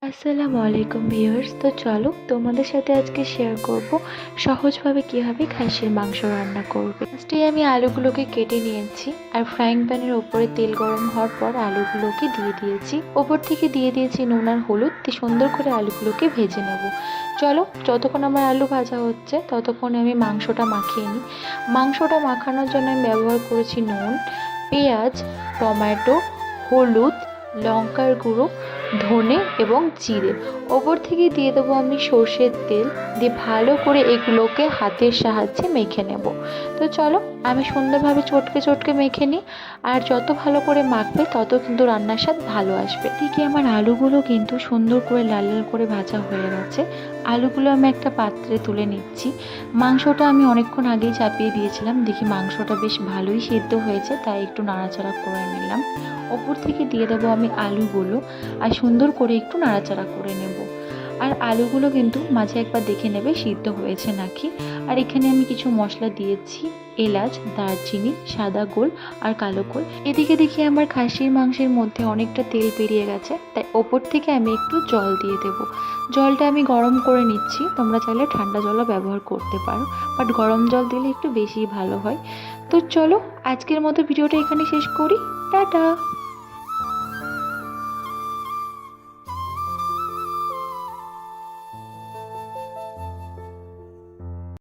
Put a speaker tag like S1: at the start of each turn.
S1: আসসালামু আলাইকুম ভিউয়ার্স। তো চলো তোমাদের সাথে আজকে শেয়ার করব সহজভাবে কিভাবে খাসির মাংস রান্না করবে। ফার্স্টে আমি আলুগুলোকে কেটে নিয়েছি আর ফ্রাইং প্যানের উপরে তেল গরম হওয়ার পর আলুগুলোকে দিয়ে দিয়েছি। ওপর থেকে দিয়ে দিয়েছি নুন আর হলুদ দিয়ে সুন্দর করে আলুগুলোকে ভেজে নেব। চলো যতক্ষণ আমার আলু ভাজা হচ্ছে ততক্ষণে আমি মাংসটা মাখিয়ে নিই। মাংসটা মাখানোর জন্য আমি ব্যবহার করেছি নুন, পেঁয়াজ, টমেটো, হলুদ, লঙ্কার গুঁড়ো, ধনে এবং জিরে। ওপর থেকে দিয়ে দেবো আমি সর্ষের তেল, দিয়ে ভালো করে এগুলোকে হাতের সাহায্যে মেখে নেব। তো চলো আমি সুন্দরভাবে চটকে চটকে মেখে নিই। আর যত ভালো করে মাখবে তত কিন্তু রান্নার স্বাদ ভালো আসবে। এদিকে আমার আলুগুলো কিন্তু সুন্দর করে লাল লাল করে ভাজা হয়ে গেছে। আলুগুলো আমি একটা পাত্রে তুলে নিচ্ছি। মাংসটা আমি অনেকক্ষণ আগেই চাপিয়ে দিয়েছিলাম, দেখি মাংসটা বেশ ভালোই সিদ্ধ হয়েছে, তাই একটু নাড়াচাড়া করে নিলাম। ওপর থেকে দিয়ে দেবো আমি আলুগুলো আর সুন্দর করে একটু নাড়াচাড়া করে নেব। আর আলুগুলো কিন্তু মাঝে একবার দেখে নেবে সিদ্ধ হয়েছে নাকি। আর এখানে আমি কিছু মশলা দিয়েছি, এলাচ, দারচিনি, সাদা গোল আর কালো গোল। এদিকে দেখি আমার খাসির মাংসের মধ্যে অনেকটা তেল বেরিয়ে গেছে, তাই ওপর থেকে আমি একটু জল দিয়ে দেবো। জলটা আমি গরম করে নিচ্ছি, তোমরা চাইলে ঠান্ডা জলও ব্যবহার করতে পারো, বাট গরম জল দিলে একটু বেশি ভালো হয়। তো চলো আজকের মতো ভিডিওটা এখানে শেষ করি। টাটা।